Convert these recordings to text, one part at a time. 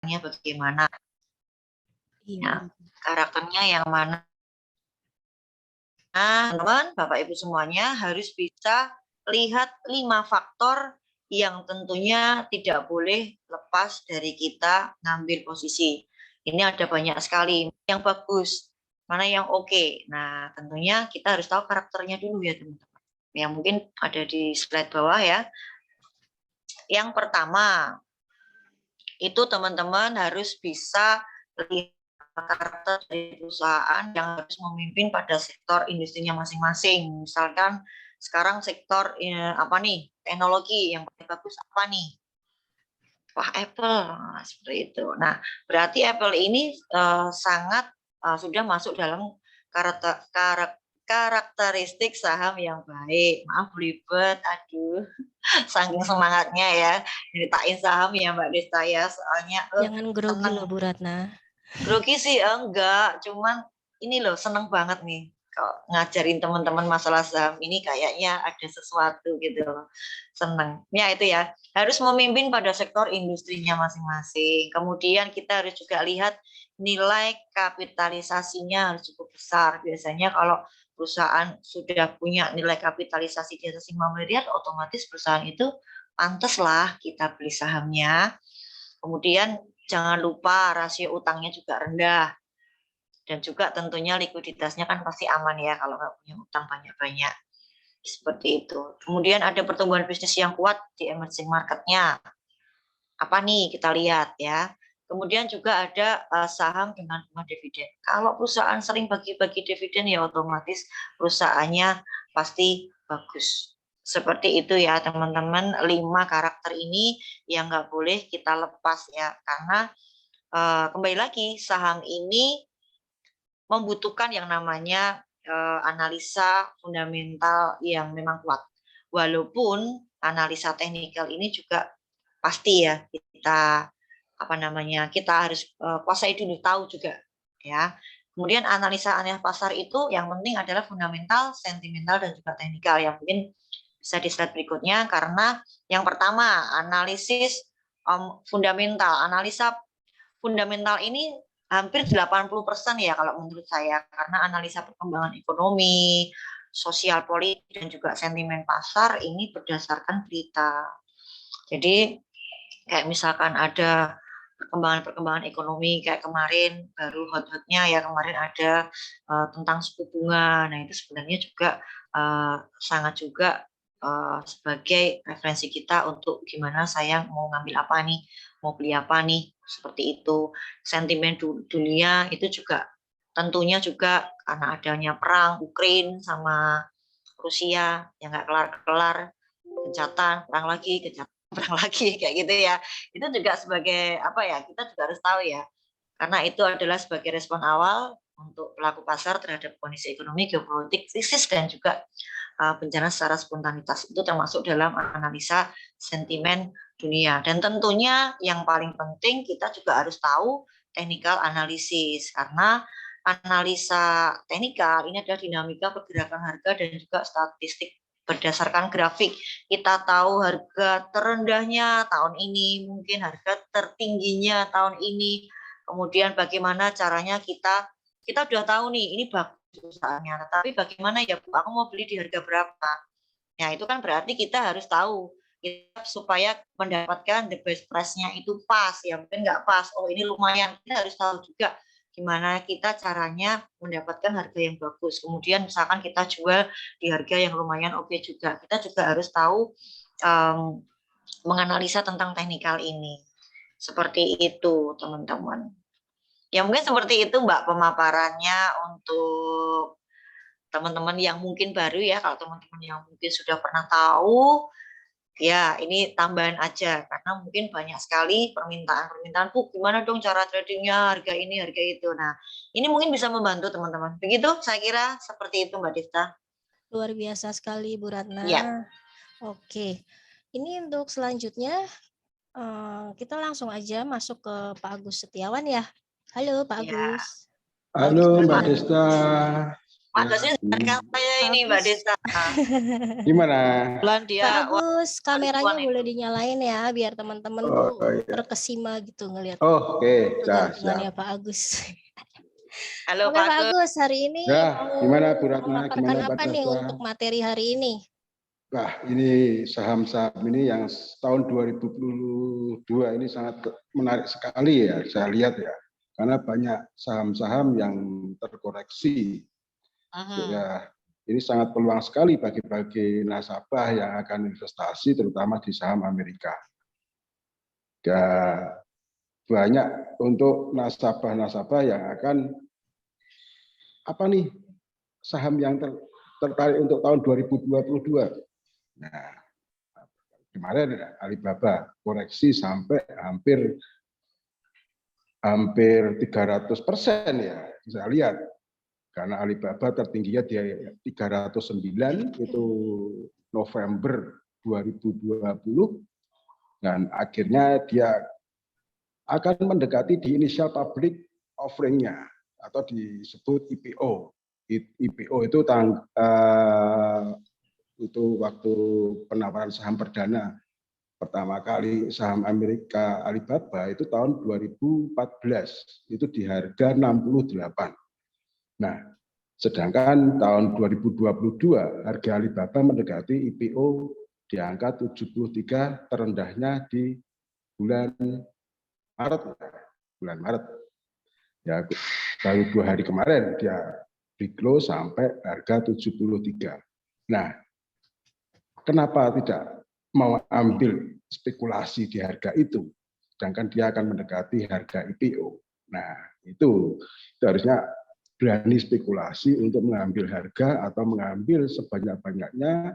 karakternya bagaimana. Iya. Nah, karakternya yang mana? Nah, teman-teman, Bapak Ibu semuanya harus bisa lihat 5 faktor yang tentunya tidak boleh lepas dari kita ngambil posisi. Ini ada banyak sekali yang bagus, mana yang oke. Nah, tentunya kita harus tahu karakternya dulu ya, teman-teman. Yang mungkin ada di slide bawah ya. Yang pertama, itu teman-teman harus bisa lihat karakter dari perusahaan yang harus memimpin pada sektor industrinya masing-masing. Misalkan sekarang sektor apa nih, teknologi yang paling bagus apa nih? Wah, Apple, nah, seperti itu. Nah, berarti Apple ini sangat sudah masuk dalam karakteristik saham yang baik. Maaf ribet, aduh, saking semangatnya ya nyeritain saham ya Mbak Desta ya, soalnya Jangan grogi loh seneng. Bu Ratna. Grogi sih enggak, cuman ini loh seneng banget nih kalau ngajarin teman-teman masalah saham ini, kayaknya ada sesuatu gitu loh. Seneng. Ya itu ya, harus memimpin pada sektor industrinya masing-masing. Kemudian kita harus juga lihat nilai kapitalisasinya harus cukup besar. Biasanya kalau perusahaan sudah punya nilai kapitalisasi di atas 5 miliar, otomatis perusahaan itu pantas lah kita beli sahamnya. Kemudian jangan lupa rasio utangnya juga rendah. Dan juga tentunya likuiditasnya kan pasti aman ya kalau nggak punya utang banyak-banyak. Seperti itu. Kemudian ada pertumbuhan bisnis yang kuat di emerging marketnya. Apa nih kita lihat ya. Kemudian juga ada saham dengan bunga dividen. Kalau perusahaan sering bagi-bagi dividen ya otomatis perusahaannya pasti bagus. Seperti itu ya teman-teman, 5 karakter ini yang nggak boleh kita lepas ya. Karena kembali lagi saham ini membutuhkan yang namanya analisa fundamental yang memang kuat. Walaupun analisa teknikal ini juga pasti ya kita kita harus kuasai dulu, tahu juga ya. Kemudian analisa pasar itu yang penting adalah fundamental, sentimental dan juga teknikal, yang mungkin bisa di slide berikutnya. Karena yang pertama analisis fundamental, analisa fundamental ini hampir 80% ya kalau menurut saya, karena analisa perkembangan ekonomi, sosial politik dan juga sentimen pasar ini berdasarkan berita. Jadi kayak misalkan ada perkembangan ekonomi kayak kemarin baru hot-hotnya ya, kemarin ada tentang suku bunga. Nah itu sebenarnya juga sangat juga sebagai referensi kita untuk gimana saya mau ngambil apa nih, mau beli apa nih, seperti itu. Sentimen dunia itu juga tentunya juga karena adanya perang Ukraina sama Rusia yang nggak kelar-kelar, gencatan, perang lagi, gencatan, perang lagi, kayak gitu ya. Itu juga sebagai apa ya, kita juga harus tahu ya, karena itu adalah sebagai respon awal untuk pelaku pasar terhadap kondisi ekonomi, geopolitik, krisis, dan juga bencana secara spontanitas. Itu termasuk dalam analisa sentimen dunia. Dan tentunya yang paling penting kita juga harus tahu technical analisis, karena analisa teknikal ini adalah dinamika pergerakan harga dan juga statistik berdasarkan grafik. Kita tahu harga terendahnya tahun ini, mungkin harga tertingginya tahun ini. Kemudian bagaimana caranya kita udah tahu nih ini bagus perusahaannya, tapi bagaimana ya Bu, aku mau beli di harga berapa? Ya itu kan berarti kita harus tahu kita supaya mendapatkan the best price-nya itu pas ya, mungkin nggak pas, oh ini lumayan, kita harus tahu juga gimana kita caranya mendapatkan harga yang bagus. Kemudian misalkan kita jual di harga yang lumayan oke juga, kita juga harus tahu menganalisa tentang teknikal ini. Seperti itu teman-teman. Ya mungkin seperti itu Mbak pemaparannya untuk teman-teman yang mungkin baru ya. Kalau teman-teman yang mungkin sudah pernah tahu, ya ini tambahan aja, karena mungkin banyak sekali permintaan-permintaan, Bu, gimana dong cara tradingnya, harga ini, harga itu. Nah, ini mungkin bisa membantu teman-teman. Begitu, saya kira seperti itu Mbak Dista. Luar biasa sekali Bu Ratna. Ya. Oke, ini untuk selanjutnya kita langsung aja masuk ke Pak Agus Setiawan ya. Halo Pak Ya. Agus. Halo Mbak Desta. Pak Agus ini kan saya ini Mbak Desa. Gimana? Bulan Pak dia Agus, kameranya ribuan boleh itu. dinyalain ya, biar teman-teman Oh, tuh iya. terkesima gitu ngelihat Oke, kegantengannya siap. Pak Agus. Halo Oke Pak Pak Agus. Agus, hari ini Ya, mau gimana Bu Ratna? memaparkan Gimana Mbak apa nih Dasa? untuk materi hari ini? Wah, ini saham-saham ini yang tahun 2022 ini sangat menarik sekali ya, saya lihat ya. Karena banyak saham-saham yang terkoreksi. Ya, ini sangat peluang sekali bagi nasabah yang akan investasi, terutama di saham Amerika. Ya, banyak untuk nasabah-nasabah yang akan saham yang tertarik untuk tahun 2022. Nah, kemarin Alibaba koreksi sampai hampir 300% ya, saya lihat. Karena Alibaba tertingginya di 309 itu November 2020 dan akhirnya dia akan mendekati di initial public offering-nya atau disebut IPO. IPO itu itu waktu penawaran saham perdana pertama kali saham Amerika Alibaba itu tahun 2014, itu di harga 68. Nah, sedangkan tahun 2022 harga Alibaba mendekati IPO di angka 73, terendahnya di bulan Maret. Ya, baru 2 hari kemarin dia di-close sampai harga 73. Nah, kenapa tidak mau ambil spekulasi di harga itu, sedangkan dia akan mendekati harga IPO. Nah, itu harusnya berani spekulasi untuk mengambil harga atau mengambil sebanyak-banyaknya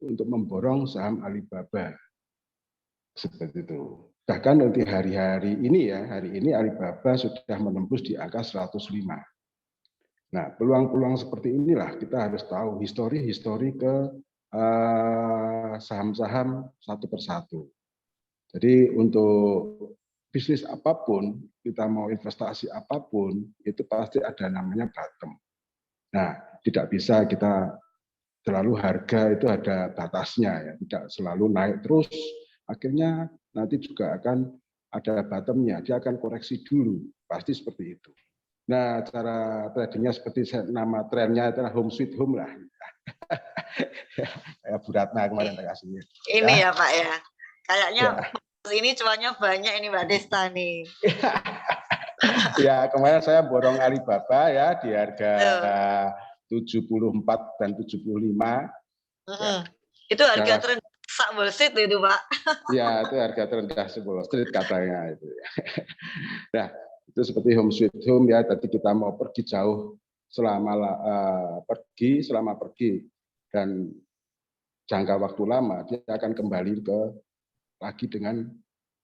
untuk memborong saham Alibaba. Seperti itu. Bahkan untuk hari ini Alibaba sudah menembus di angka 105. Nah, peluang-peluang seperti inilah kita harus tahu histori ke saham-saham satu persatu. Jadi untuk bisnis apapun, kita mau investasi apapun, itu pasti ada namanya bottom. Nah, tidak bisa kita selalu harga itu ada batasnya ya, tidak selalu naik terus. Akhirnya nanti juga akan ada bottomnya, dia akan koreksi dulu, pasti seperti itu. Nah, cara tradingnya seperti nama trennya adalah home sweet home lah. Ya, Bu Ratna kemarin kasihnya. Ini ya Pak ya, kayaknya ya. Ini cuannya banyak ini Mbak Desta nih. Ya, kemarin saya borong Alibaba ya di harga 74 dan 75. Ya. Itu harga terendah sak Wall Street itu Pak. Ya, itu harga terendah Wall Street katanya itu. Nah, itu seperti home sweet home ya. Tadi kita mau pergi jauh selama pergi dan jangka waktu lama, dia akan kembali lagi dengan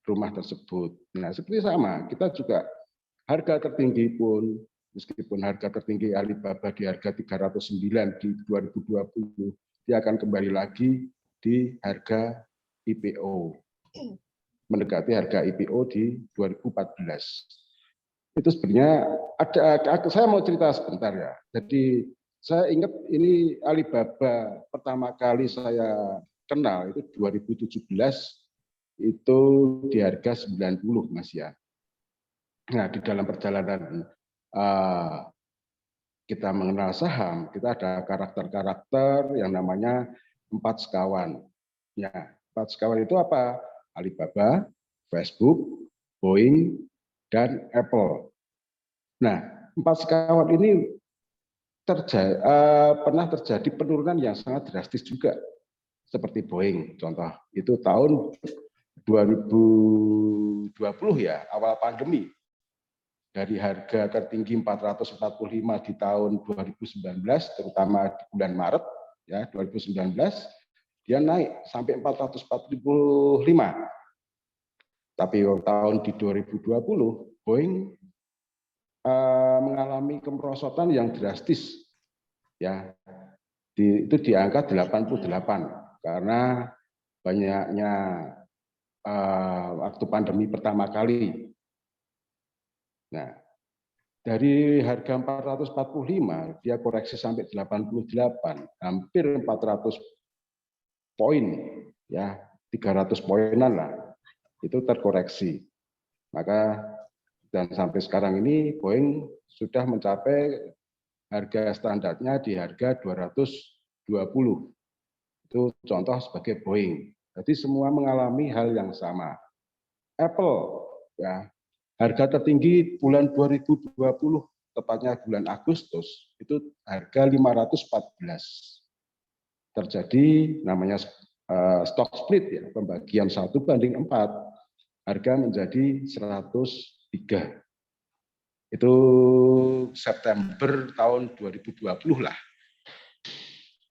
rumah tersebut. Nah, seperti sama, kita juga harga tertinggi pun, meskipun harga tertinggi Alibaba di harga 309 di 2020, dia akan kembali lagi di harga IPO. Mendekati harga IPO di 2014. Itu sebenarnya saya mau cerita sebentar ya. Jadi saya ingat ini Alibaba pertama kali saya kenal itu 2017, itu di harga 90 Mas ya. Nah, di dalam perjalanan kita mengenal saham, kita ada karakter-karakter yang namanya 4 sekawan. Ya, 4 sekawan itu apa? Alibaba, Facebook, Boeing, dan Apple. Nah, 4 sekawan ini pernah terjadi penurunan yang sangat drastis juga. Seperti Boeing, contoh, itu tahun 2020 ya, awal pandemi. Dari harga tertinggi 445 di tahun 2019, terutama di bulan Maret ya 2019, dia naik sampai 445. Tapi tahun di 2020 Boeing mengalami kemerosotan yang drastis ya. Itu di angka 88 karena banyaknya waktu pandemi pertama kali. Nah, dari harga 445 dia koreksi sampai 88, hampir 400 poin ya, 300 poinan lah itu terkoreksi. Maka dan sampai sekarang ini Boeing sudah mencapai harga standarnya di harga 220. Itu contoh sebagai Boeing. Jadi semua mengalami hal yang sama. Apple ya, harga tertinggi bulan 2020, tepatnya bulan Agustus, itu harga 514. Terjadi namanya stock split ya, pembagian 1:4, harga menjadi 103. Itu September tahun 2020 lah.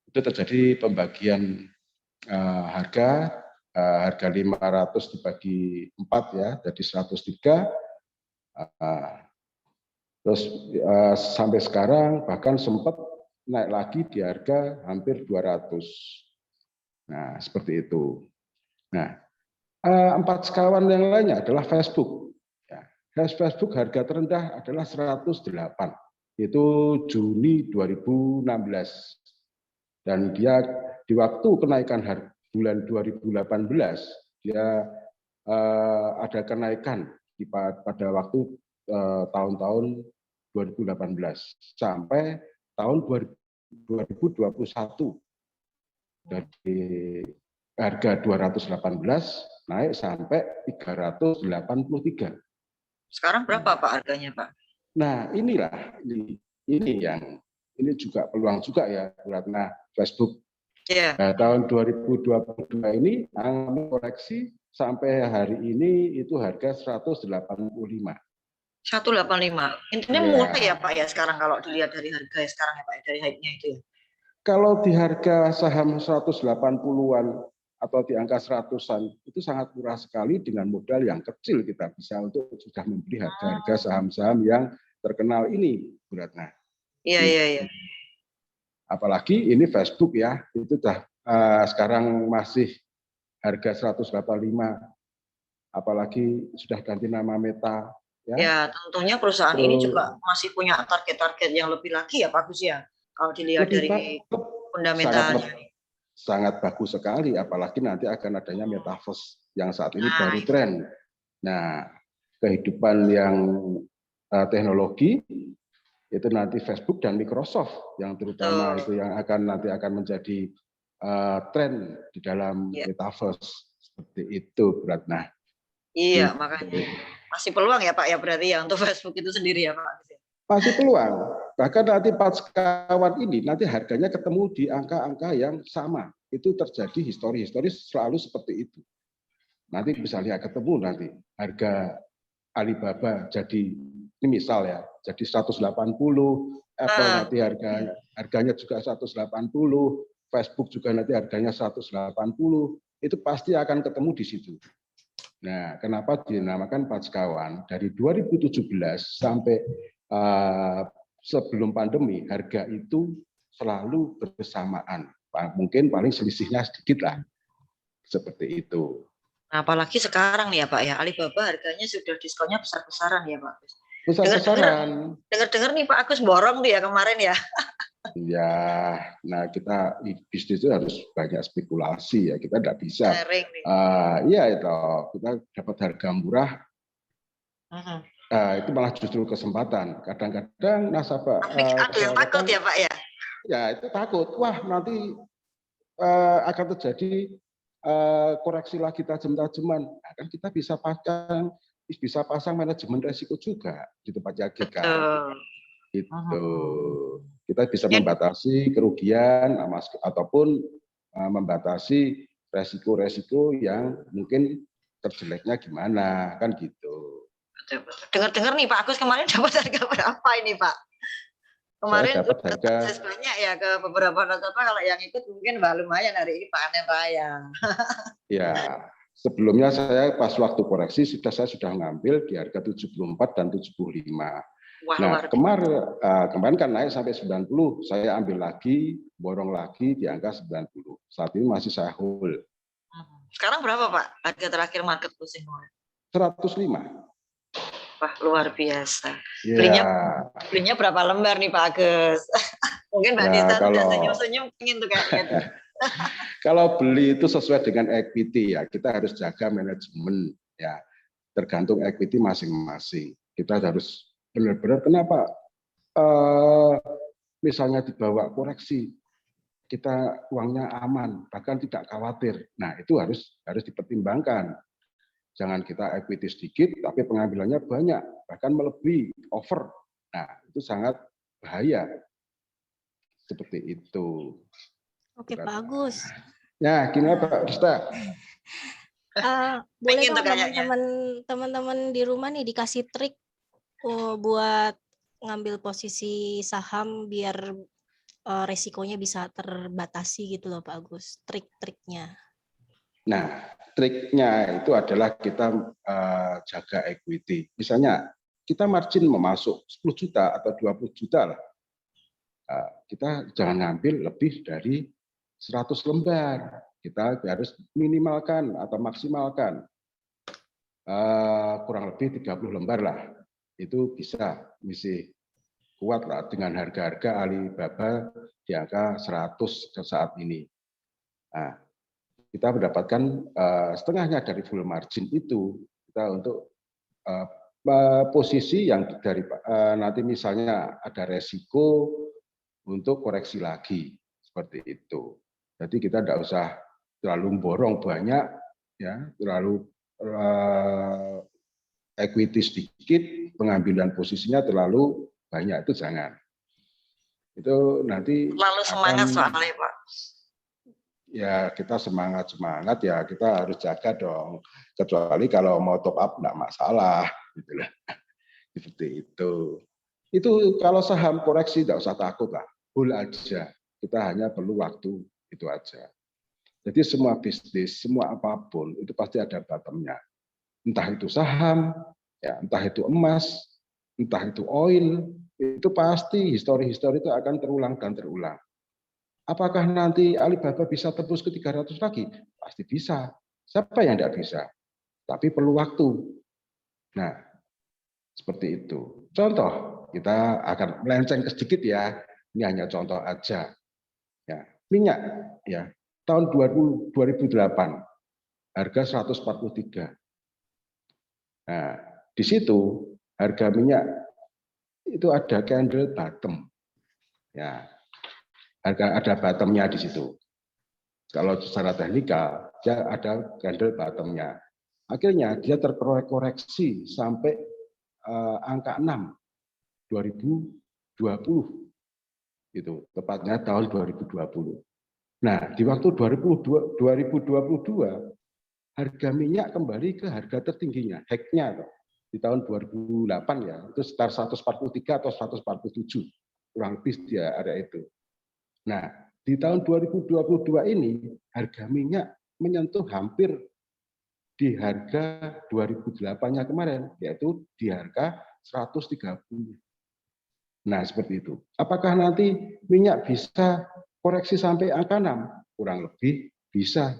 Itu terjadi pembagian harga 500 dibagi 4 ya, jadi 103. Terus sampai sekarang bahkan sempat naik lagi di harga hampir 200. Nah, seperti itu. Nah, 4 sekawan yang lainnya adalah Facebook. Ya, Facebook harga terendah adalah 108. Itu Juni 2016. Dan dia di waktu kenaikan harga bulan 2018, dia ada kenaikan pada waktu tahun-tahun 2018 sampai tahun 2021 dari harga 218 naik sampai 383. Sekarang berapa Pak harganya Pak? Nah inilah ini yang ini juga peluang juga ya karena Facebook. Yeah. Nah, tahun 2022 ini koreksi sampai hari ini itu harga 185. 185. Intinya murah ya Pak ya sekarang kalau dilihat dari harga ya sekarang ya Pak, dari hype-nya itu ya. Kalau di harga saham 180-an atau di angka 100-an itu sangat murah sekali dengan modal yang kecil kita bisa untuk sudah membeli harga-harga saham-saham yang terkenal ini, Bu Ratna. Iya. Apalagi ini Facebook ya, itu dah sekarang masih harga 185. Apalagi sudah ganti nama Meta. Ya, tentunya perusahaan ini juga masih punya target-target yang lebih lagi ya Pak Gus ya. Kalau dilihat dari fundamentalnya. Sangat bagus sekali, apalagi nanti akan adanya metaverse yang saat ini baru tren. Nah, kehidupan yang teknologi itu nanti Facebook dan Microsoft yang terutama itu yang nanti akan menjadi tren di dalam metaverse seperti itu, Bu Ratna. Iya, makanya masih peluang ya Pak ya berarti ya untuk Facebook itu sendiri ya Pak. Masih peluang. Bahkan nanti 4 sekawan ini nanti harganya ketemu di angka-angka yang sama. Itu terjadi historis selalu seperti itu. Nanti bisa lihat ketemu nanti harga Alibaba jadi ini misal ya, jadi 180, Apple nanti harganya juga 180, Facebook juga nanti harganya 180, itu pasti akan ketemu di situ. Nah, kenapa dinamakan 4 sekawan? Dari 2017 sampai sebelum pandemi, harga itu selalu bersamaan. Mungkin paling selisihnya sedikit lah. Seperti itu. Nah, apalagi sekarang nih ya Pak ya, Alibaba harganya sudah diskonnya besar-besaran ya Pak. Besar-besaran. Dengar-dengar nih Pak Agus borong nih ya kemarin ya. Ya, nah kita bisnis itu harus banyak spekulasi ya, kita tidak bisa. Iya itu, kita dapat harga murah, itu malah justru kesempatan. Kadang-kadang nasabah ada yang takut ya Pak ya. Ya itu takut, wah nanti akan terjadi koreksi lagi tajam-tajaman. Nah, kan kita bisa pasang manajemen resiko juga di tempatnya kita. Itu kita bisa membatasi kerugian ataupun membatasi resiko-resiko yang mungkin terjeleknya gimana kan gitu. Dengar-dengar nih Pak Agus kemarin dapat harga berapa ini Pak? Kemarin dapat harga banyak ya ke beberapa nasabah, kalau yang ikut mungkin lumayan hari ini panen raya. Ya, sebelumnya saya pas waktu koreksi saya sudah ngambil di harga 74 dan 75. Wah, nah, kemarin kan naik sampai 90, saya ambil lagi, borong lagi di angka 90. Saat ini masih saya hold. Sekarang berapa Pak harga terakhir market closing? 105. Wah, luar biasa. Ya, Belinya berapa lembar nih Pak Agus? Mungkin Mbak ya Desta udah kalau senyum-senyum pengen tuh kayaknya tuh. kalau beli itu sesuai dengan equity ya, kita harus jaga manajemen ya, tergantung equity masing-masing. Kita harus benar-benar kenapa misalnya dibawa koreksi, kita uangnya aman, bahkan tidak khawatir. Nah, itu harus dipertimbangkan. Jangan kita equity sedikit, tapi pengambilannya banyak, bahkan melebihi, over. Nah, itu sangat bahaya. Seperti itu. Oke, Pak Agus. Ya, gimana Pak Desta? Boleh Pengen dong tuh kayaknya. teman-teman di rumah nih dikasih trik buat ngambil posisi saham biar resikonya bisa terbatasi gitu loh Pak Agus. Trik-triknya. Nah, triknya itu adalah kita jaga equity. Misalnya kita margin memasuk 10 juta atau 20 juta lah. Kita jangan ngambil lebih dari 100 lembar. Kita harus minimalkan atau maksimalkan kurang lebih 30 lembar lah. Itu bisa misi kuat lah dengan harga-harga Alibaba di angka 100 saat ini. Nah, kita mendapatkan setengahnya dari full margin itu kita untuk posisi yang dari nanti misalnya ada resiko untuk koreksi lagi seperti itu. Jadi kita tidak usah terlalu borong banyak, ya, terlalu equity sedikit, pengambilan posisinya terlalu banyak, itu jangan. Itu nanti Terlalu semangat soalnya Pak. Ya kita semangat ya kita harus jaga dong. Kecuali kalau mau top up enggak masalah, gitu lah. Seperti itu. Itu kalau saham koreksi tidak usah takut lah, hold aja. Kita hanya perlu waktu, itu aja. Jadi semua bisnis, semua apapun itu pasti ada bottomnya. Entah itu saham, ya, entah itu emas, entah itu oil, itu pasti histori-histori itu akan terulang dan terulang. Apakah nanti Alibaba bisa tembus ke 300 lagi? Pasti bisa. Siapa yang tidak bisa? Tapi perlu waktu. Nah, seperti itu. Contoh, kita akan melenceng sedikit ya. Ini hanya contoh aja. Ya, minyak ya. Tahun 2008 harga 143. Nah, di situ harga minyak itu ada candle bottom. Ya, harga ada bottomnya di situ. Kalau secara teknikal, dia ada candle bottomnya. Akhirnya dia terkoreksi sampai angka 6 2020 itu tepatnya tahun 2020. Nah, di waktu 2022 harga minyak kembali ke harga tertingginya, hacknya di tahun 2008 ya, itu sekitar 143 atau 147 kurang lebih dia area itu. Nah, di tahun 2022 ini harga minyak menyentuh hampir di harga 2008-nya kemarin, yaitu di harga 130. Nah, seperti itu. Apakah nanti minyak bisa koreksi sampai angka 6? Kurang lebih bisa.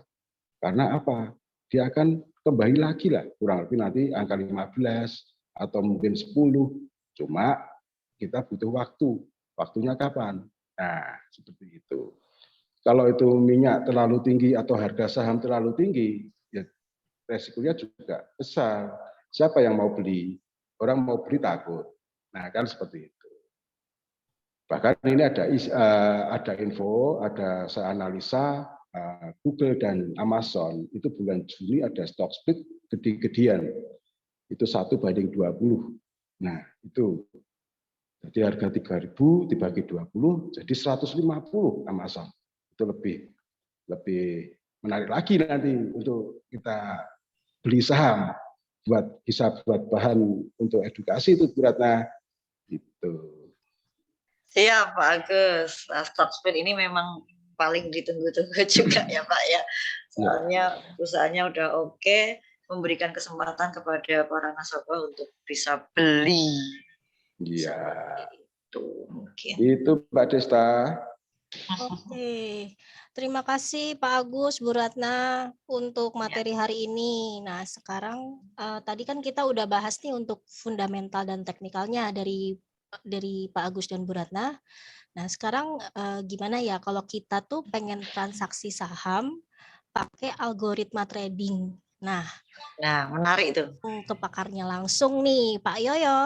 Karena apa? Dia akan kembali lagi lah, kurang lebih nanti angka 15 atau mungkin 10. Cuma kita butuh waktu. Waktunya kapan? Nah, seperti itu. Kalau itu minyak terlalu tinggi atau harga saham terlalu tinggi, ya resikonya juga besar. Siapa yang mau beli? Orang mau beli takut. Nah, kan seperti itu. Bahkan ini ada info, ada saya analisa Google dan Amazon itu bulan Juni ada stock split gede-gedean. Itu 1:20. Nah, itu jadi harga 3.000 dibagi 20 jadi 150 Amazon. Itu lebih menarik lagi nanti untuk kita beli saham bisa buat bahan untuk edukasi itu Bu Ratna gitu. Siap Pak Agus. Nah, stock split ini memang paling ditunggu-tunggu juga ya Pak ya. Soalnya usahanya udah oke, memberikan kesempatan kepada para nasabah untuk bisa beli. Iya. Itu mungkin. Itu Mbak Desta. Oke, terima kasih Pak Agus, Bu Ratna untuk materi hari ini. Nah, sekarang tadi kan kita udah bahas nih untuk fundamental dan teknikalnya dari Pak Agus dan Bu Ratna. Nah, sekarang gimana ya kalau kita tuh pengen transaksi saham pakai algoritma trading. Nah, Nah, menarik itu. ke pakarnya langsung nih, Pak Yoyo.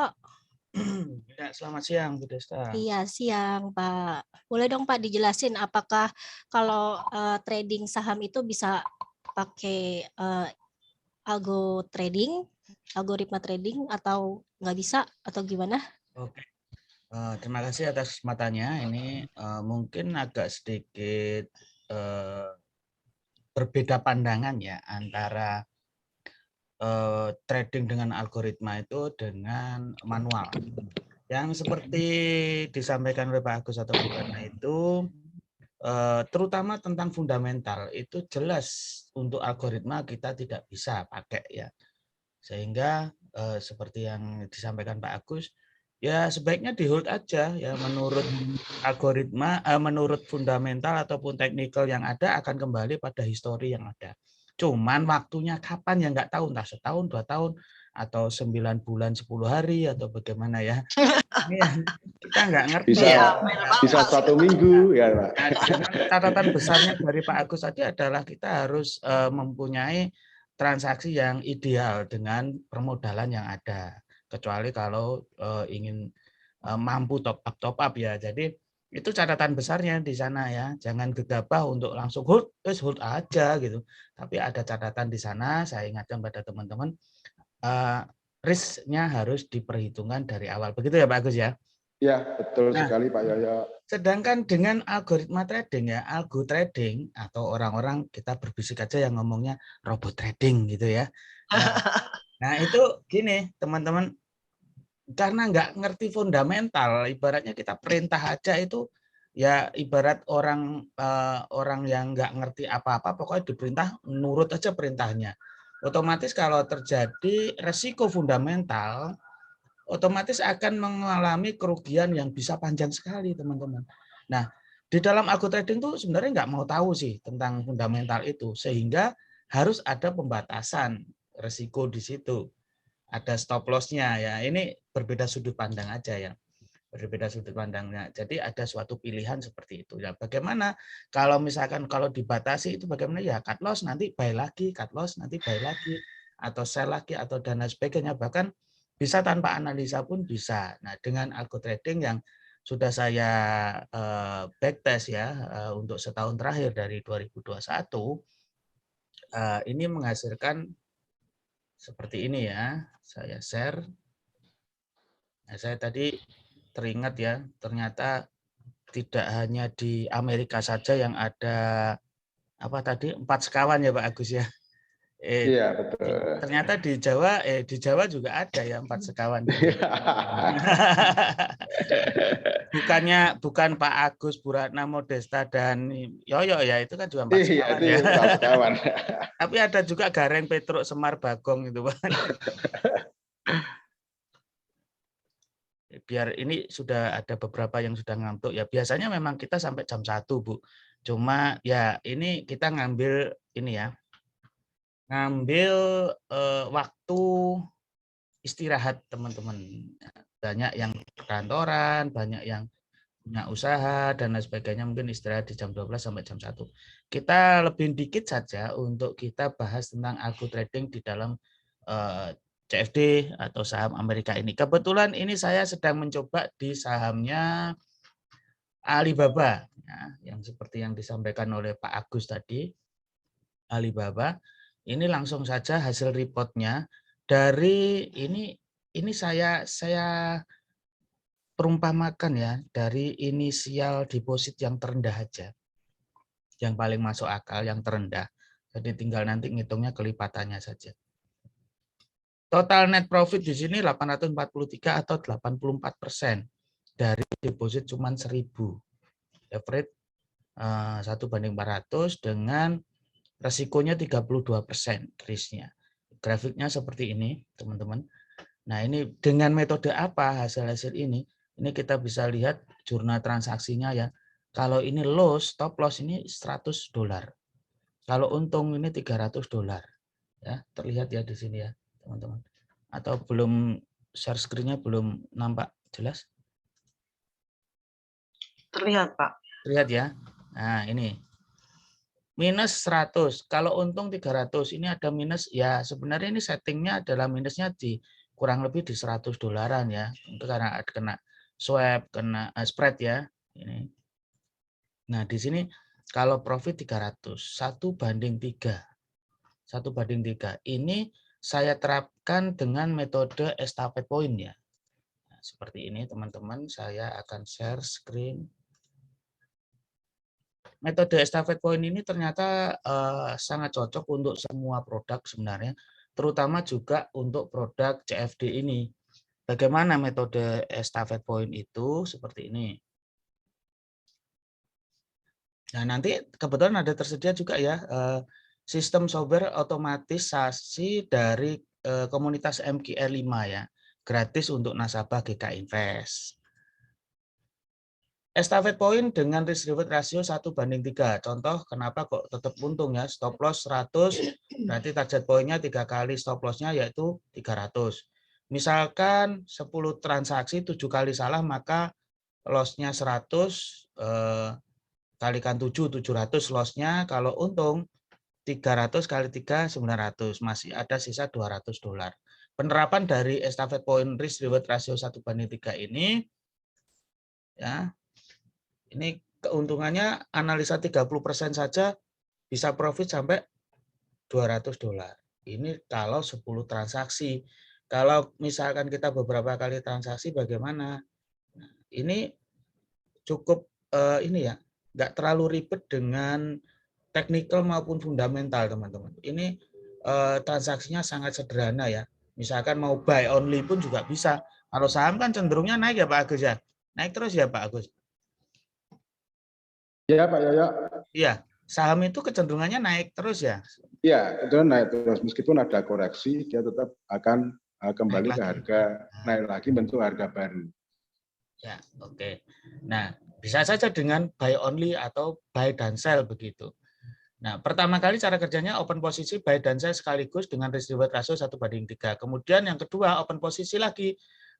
Ya, selamat siang Bu Desta. Iya, siang Pak. Boleh dong Pak dijelasin apakah kalau trading saham itu bisa pakai algoritma trading atau nggak bisa atau gimana? Oke. Terima kasih atas kesempatannya. Ini mungkin agak sedikit berbeda pandangan ya antara trading dengan algoritma itu dengan manual. Yang seperti disampaikan oleh Pak Agus atau Bu Ratna itu terutama tentang fundamental itu jelas untuk algoritma kita tidak bisa pakai ya. Sehingga seperti yang disampaikan Pak Agus, ya sebaiknya di hold aja ya menurut algoritma, menurut fundamental ataupun teknikal yang ada akan kembali pada histori yang ada. Cuman waktunya kapan ya nggak tahu, entah setahun, 2 tahun, atau 9 bulan, 10 hari, atau bagaimana ya. Ini yang kita nggak ngerti. Bisa 1 minggu ya Pak. Nah, catatan besarnya dari Pak Agus tadi adalah kita harus mempunyai transaksi yang ideal dengan permodalan yang ada. Kecuali kalau ingin mampu top up ya. Jadi itu catatan besarnya di sana ya. Jangan gegabah untuk langsung hold aja gitu. Tapi ada catatan di sana. Saya ingatkan pada teman-teman, risknya harus diperhitungkan dari awal. Begitu ya Pak Agus ya. Ya, betul sekali Pak Yoyo. Sedangkan dengan algoritma trading ya, algo trading atau orang-orang kita berbisik aja yang ngomongnya robot trading gitu ya. Nah itu gini teman-teman, karena nggak ngerti fundamental, ibaratnya kita perintah aja itu ya ibarat orang yang nggak ngerti apa-apa, pokoknya diperintah nurut aja perintahnya. Otomatis kalau terjadi resiko fundamental, otomatis akan mengalami kerugian yang bisa panjang sekali, teman-teman. Nah, di dalam algo trading tuh sebenarnya nggak mau tahu sih tentang fundamental itu, sehingga harus ada pembatasan resiko di situ. Ada stop loss-nya ya. Ini berbeda sudut pandang aja ya. Berbeda sudut pandangnya. Jadi ada suatu pilihan seperti itu. Ya, bagaimana kalau misalkan kalau dibatasi itu bagaimana ya, cut loss nanti buy lagi, cut loss nanti buy lagi, atau sell lagi atau dan lain sebagainya. Bahkan bisa tanpa analisa pun bisa. Nah, dengan algo trading yang sudah saya backtest ya untuk setahun terakhir dari 2021, ini menghasilkan seperti ini ya. Saya share. Nah, saya tadi teringat ya, ternyata tidak hanya di Amerika saja yang ada apa tadi 4 sekawan ya Pak Agus ya. Iya, betul. Ternyata di Jawa juga ada ya 4 sekawan. Bukan Pak Agus, Bu Ratna, Modesta dan Yoyo ya, itu kan juga 4 sekawan ya. 4 sekawan. Tapi ada juga Gareng, Petruk, Semar, Bagong itu Pak. Biar ini sudah ada beberapa yang sudah ngantuk ya. Biasanya memang kita sampai jam 1 Bu. Cuma ya ini kita ngambil ini ya. Ngambil waktu istirahat teman-teman. Banyak yang kantoran, banyak yang punya usaha dan lain sebagainya, mungkin istirahat di jam 12 sampai jam 1. Kita lebih dikit saja untuk kita bahas tentang algo trading di dalam CFD atau saham Amerika ini. Kebetulan ini saya sedang mencoba di sahamnya Alibaba, ya, yang seperti yang disampaikan oleh Pak Agus tadi, Alibaba. Ini langsung saja hasil reportnya dari ini saya perumpamakan ya dari inisial deposit yang terendah aja, yang paling masuk akal, yang terendah. Jadi tinggal nanti ngitungnya kelipatannya saja. Total net profit di sini 843 atau 84% dari deposit cuma 1.000. Average 1/400 dengan resikonya 32% risknya. Grafiknya seperti ini, teman-teman. Nah, ini dengan metode apa hasil-hasil ini? Ini kita bisa lihat jurnal transaksinya ya. Kalau ini loss, stop loss ini $100. Kalau untung ini $300. Ya, terlihat ya di sini ya, teman-teman. Atau belum share screen-nya belum nampak jelas? Terlihat, Pak. Terlihat ya. Nah, ini. Minus 100. Kalau untung 300, ini ada minus. Ya, sebenarnya ini settingnya adalah minusnya di kurang lebih di $100 ya. Untuk karena kena swap, kena spread ya. Ini. Nah, di sini kalau profit 300, 1:3. 1:3. Ini saya terapkan dengan metode estafet point ya. Nah, seperti ini teman-teman, saya akan share screen. Metode estafet point ini ternyata sangat cocok untuk semua produk sebenarnya, terutama juga untuk produk CFD ini. Bagaimana metode estafet point itu? Seperti ini. Nah, nanti kebetulan ada tersedia juga ya sistem software otomatisasi dari komunitas MQL5 ya, gratis untuk nasabah GK Invest. Estafet point dengan risk reward ratio 1:3. Contoh kenapa kok tetap untung ya, stop loss 100, berarti target poinnya 3 kali stop loss-nya yaitu 300. Misalkan 10 transaksi 7 kali salah, maka loss-nya 100, kalikan 7, 700 loss-nya. Kalau untung 300 kali 3, 900. Masih ada sisa $200. Penerapan dari estafet point risk reward ratio 1:3 ini, ya, ini keuntungannya analisa 30% saja bisa profit sampai $200. Ini kalau 10 transaksi. Kalau misalkan kita beberapa kali transaksi bagaimana? Nah, ini cukup ini ya, nggak terlalu ribet dengan teknikal maupun fundamental, teman-teman. Ini transaksinya sangat sederhana ya. Misalkan mau buy only pun juga bisa. Kalau saham kan cenderungnya naik ya Pak Agus ya. Naik terus ya Pak Agus. Ya Pak Yoyo. Iya, saham itu kecenderungannya naik terus ya. Iya, itu naik terus. Meskipun ada koreksi, dia tetap akan kembali ke harga, naik lagi bentuk harga baru. Ya, oke. Nah, bisa saja dengan buy only atau buy dan sell begitu. Nah, pertama kali cara kerjanya open posisi buy dan sell sekaligus dengan risk reward ratio 1:3. Kemudian yang kedua open posisi lagi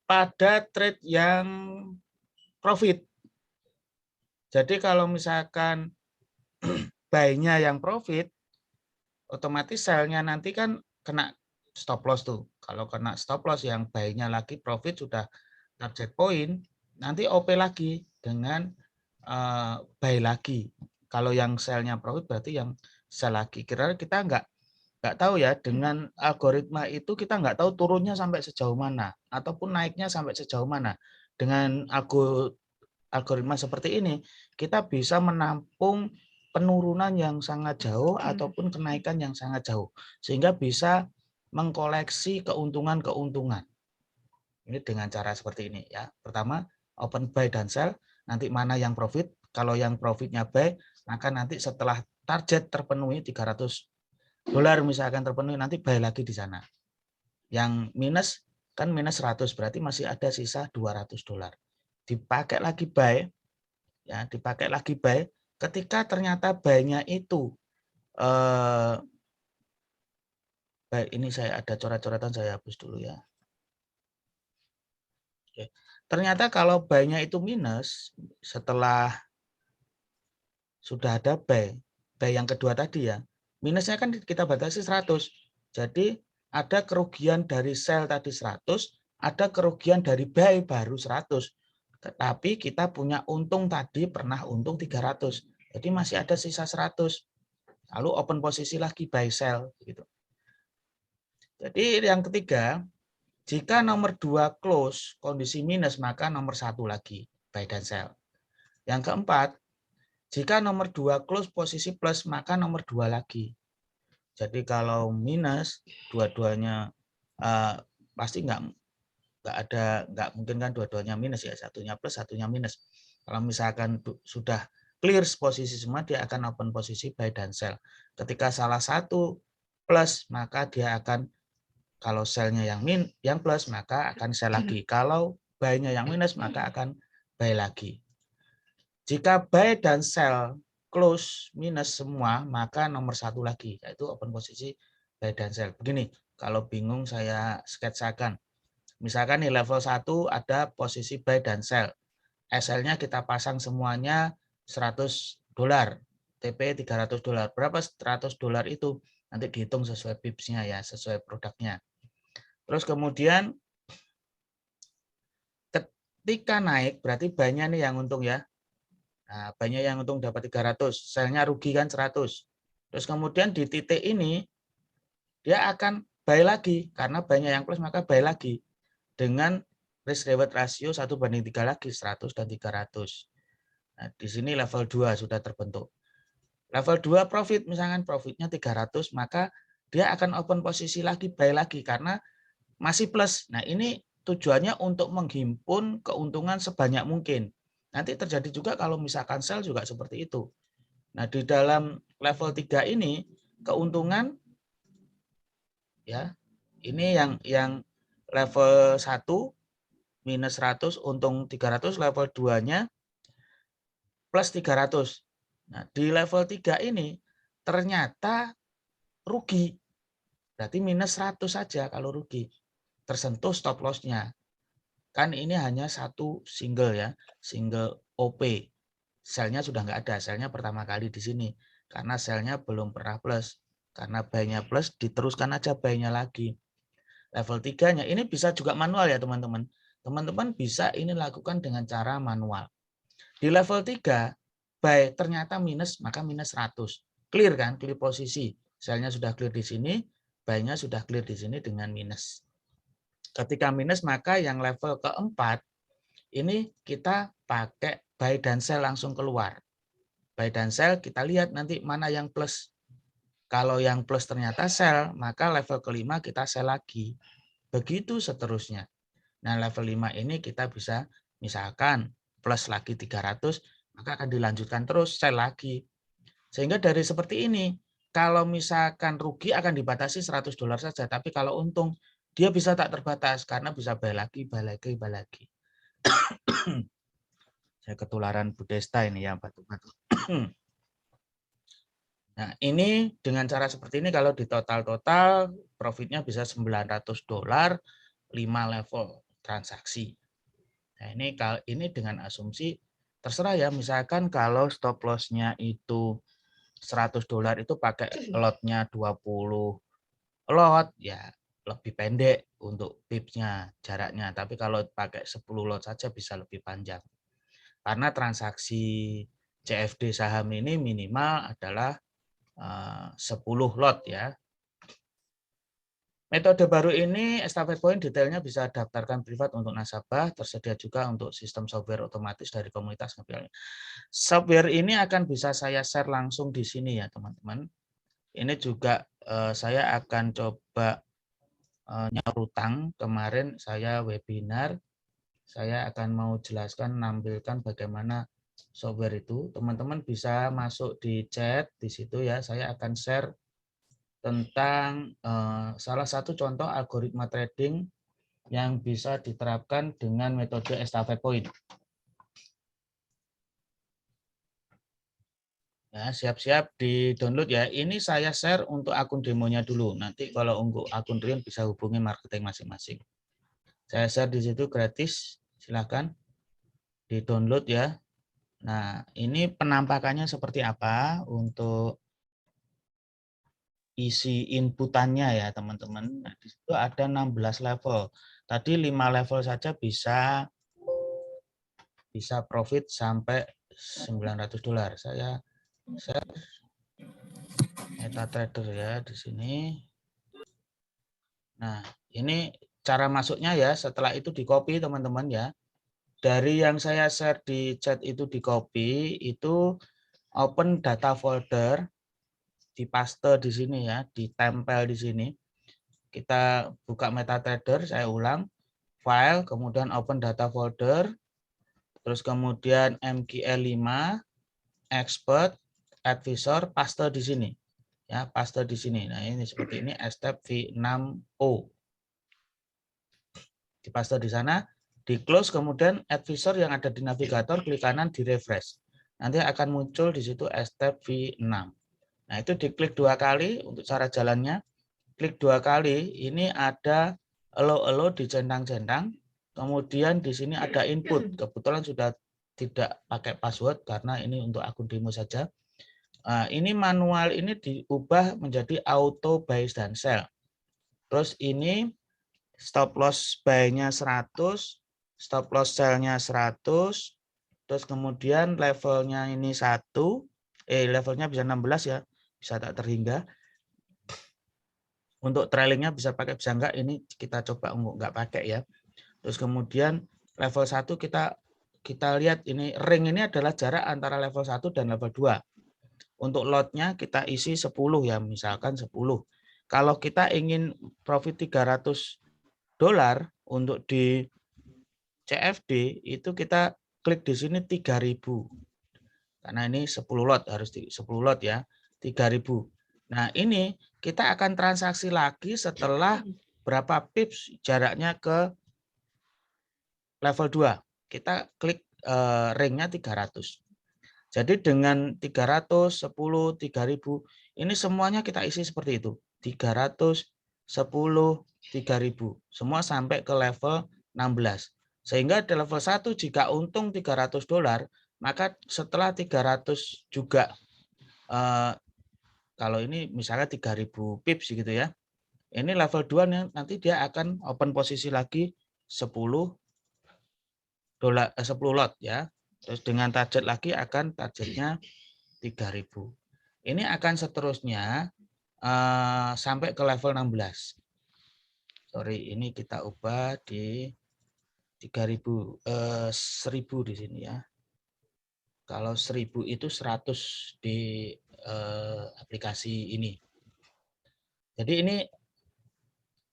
pada trade yang profit. Jadi kalau misalkan buy-nya yang profit, otomatis sell-nya nanti kan kena stop loss tuh. Kalau kena stop loss yang buy-nya lagi profit sudah target point, nanti OP lagi dengan buy lagi. Kalau yang sell-nya profit berarti yang sell lagi. Kira-kira kita nggak tahu ya, dengan algoritma itu kita nggak tahu turunnya sampai sejauh mana ataupun naiknya sampai sejauh mana. Dengan algoritma seperti ini kita bisa menampung penurunan yang sangat jauh ataupun kenaikan yang sangat jauh sehingga bisa mengkoleksi keuntungan-keuntungan. Ini dengan cara seperti ini ya. Pertama open buy dan sell, nanti mana yang profit. Kalau yang profitnya buy, maka nanti setelah target terpenuhi $300 misalkan terpenuhi, nanti buy lagi di sana. Yang minus kan minus 100, berarti masih ada sisa $200. Dipakai lagi buy, ya, dipakai lagi buy. Ketika ternyata buy-nya itu baik, ini saya ada coret-coretan, saya hapus dulu ya. Oke. Ternyata kalau buy-nya itu minus setelah sudah ada buy yang kedua tadi ya, minusnya kan kita batasi 100. Jadi ada kerugian dari sell tadi 100, ada kerugian dari buy baru 100. Tetapi kita punya untung tadi pernah untung 300. Jadi masih ada sisa 100. Lalu open posisi lagi buy sell gitu. Jadi yang ketiga, jika nomor 2 close kondisi minus, maka nomor 1 lagi buy dan sell. Yang keempat, jika nomor 2 close posisi plus, maka nomor 2 lagi. Jadi kalau minus, dua-duanya pasti nggak mungkin kan dua-duanya minus ya, satunya plus, satunya minus. Kalau misalkan sudah clear posisi semua, dia akan open posisi buy dan sell. Ketika salah satu plus, maka dia akan, kalau sell-nya yang plus, maka akan sell lagi. Kalau buy-nya yang minus, maka akan buy lagi. Jika buy dan sell close minus semua, maka nomor satu lagi, yaitu open posisi buy dan sell. Begini, kalau bingung saya sketsakan. Misalkan di level 1 ada posisi buy dan sell. SL-nya kita pasang semuanya $100, TP $300. Berapa $100 itu? Nanti dihitung sesuai pips-nya ya, sesuai produknya. Terus kemudian ketika naik berarti buy-nya nih yang untung ya. Nah, buy-nya yang untung dapat 300, sell-nya rugi kan 100. Terus kemudian di titik ini dia akan buy lagi karena buy-nya yang plus maka buy lagi dengan risk reward ratio 1:3 lagi, 100 dan 300. Nah, di sini level 2 sudah terbentuk. Level 2 profit, misalkan profitnya 300, maka dia akan open posisi lagi, buy lagi karena masih plus. Nah, ini tujuannya untuk menghimpun keuntungan sebanyak mungkin. Nanti terjadi juga kalau misalkan sell juga seperti itu. Nah, di dalam level 3 ini keuntungan ya, ini yang level 1 minus 100 untung 300, level 2-nya plus 300. Nah, di level 3 ini ternyata rugi. Berarti minus 100 saja kalau rugi. Tersentuh stop loss-nya. Kan ini hanya satu single ya, single OP. Sell-nya sudah nggak ada, sell-nya pertama kali di sini. Karena sell-nya belum pernah plus. Karena buy-nya plus, diteruskan aja buy-nya lagi. Level 3-nya, ini bisa juga manual ya teman-teman. Teman-teman bisa ini lakukan dengan cara manual. Di level 3, buy ternyata minus, maka minus 100. Clear kan, clear posisi. Sell-nya sudah clear di sini, buy-nya sudah clear di sini dengan minus. Ketika minus, maka yang level keempat, ini kita pakai buy dan sell langsung keluar. Buy dan sell, kita lihat nanti mana yang plus. Kalau yang plus ternyata sell, maka level kelima kita sell lagi. Begitu seterusnya. Nah, level 5 ini kita bisa misalkan plus lagi 300, maka akan dilanjutkan terus sell lagi. Sehingga dari seperti ini, kalau misalkan rugi akan dibatasi $100 saja, tapi kalau untung dia bisa tak terbatas karena bisa buy lagi, buy lagi, buy lagi. Saya ketularan Bu Desta ini ya, batuk-batuk. Nah, ini dengan cara seperti ini kalau di total-total profitnya bisa $900, 5 level transaksi. Nah, ini dengan asumsi terserah ya, misalkan kalau stop loss-nya itu $100 itu pakai lotnya 20 lot, ya lebih pendek untuk pips-nya, jaraknya. Tapi kalau pakai 10 lot saja bisa lebih panjang. Karena transaksi CFD saham ini minimal adalah 10 lot ya. Metode baru ini, Estafet Point, detailnya bisa daftarkan privat untuk nasabah, tersedia juga untuk sistem software otomatis dari komunitas Ngebil. Software ini akan bisa saya share langsung di sini ya teman-teman. Ini juga saya akan coba nyaur utang. Kemarin saya webinar, saya akan mau jelaskan, nampilkan bagaimana software itu. Teman-teman bisa masuk di chat di situ ya, saya akan share tentang salah satu contoh algoritma trading yang bisa diterapkan dengan metode Estafet Point. Ya, siap-siap di-download ya. Ini saya share untuk akun demonya dulu. Nanti kalau untuk akun real bisa hubungi marketing masing-masing. Saya share di situ gratis. Silahkan di-download ya. Nah, ini penampakannya seperti apa untuk isi inputannya ya teman-teman. Nah, di situ ada 16 level. Tadi 5 level saja bisa profit sampai $900. Saya MetaTrader ya di sini. Nah, ini cara masuknya ya. Setelah itu di-copy teman-teman ya. Dari yang saya share di chat itu di-copy, itu open data folder, dipaste di sini ya, ditempel di sini. Kita buka MetaTrader, saya ulang, file, kemudian open data folder, terus kemudian MQL 5, expert, advisor, paste di sini. Ya, paste di sini. Nah, ini seperti ini, step V6O. Dipaste di sana, di close, kemudian advisor yang ada di navigator, klik kanan, di refresh. nanti akan muncul di situ step V6. Nah, itu diklik 2 kali untuk cara jalannya. Klik 2 kali, ini ada allow dicentang-centang. Kemudian di sini ada input. Kebetulan sudah tidak pakai password karena ini untuk akun demo saja. Ini manual ini diubah menjadi auto buy dan sell. Terus ini stop loss buy-nya 100, stop loss sell-nya 100, terus kemudian levelnya ini 1, levelnya bisa 16 ya, bisa tak terhingga. Untuk trailingnya bisa pakai, bisa enggak, ini kita coba enggak pakai ya. Terus kemudian level 1 kita lihat ini ring ini adalah jarak antara level 1 dan level 2. Untuk lotnya kita isi 10 ya, misalkan 10. Kalau kita ingin profit $300 untuk di CFD itu kita klik di sini 3.000. Karena ini 10 lot, harus 10 lot ya, 3.000. Nah, ini kita akan transaksi lagi setelah berapa pips jaraknya ke level 2. Kita klik ringnya 300. Jadi dengan 300, 10, 3.000, ini semuanya kita isi seperti itu. 300, 10, 3.000. Semua sampai ke level 16. Sehingga di level 1 jika untung $300, maka setelah 300 juga, kalau ini misalnya 3.000 pips gitu ya, ini level 2 nanti dia akan open posisi lagi 10 lot ya. Terus dengan target lagi akan targetnya 3.000. Ini akan seterusnya sampai ke level 16. Sorry, ini kita ubah di 3.000, 1.000 di sini ya. Kalau 1.000 itu 100 di aplikasi ini. Jadi ini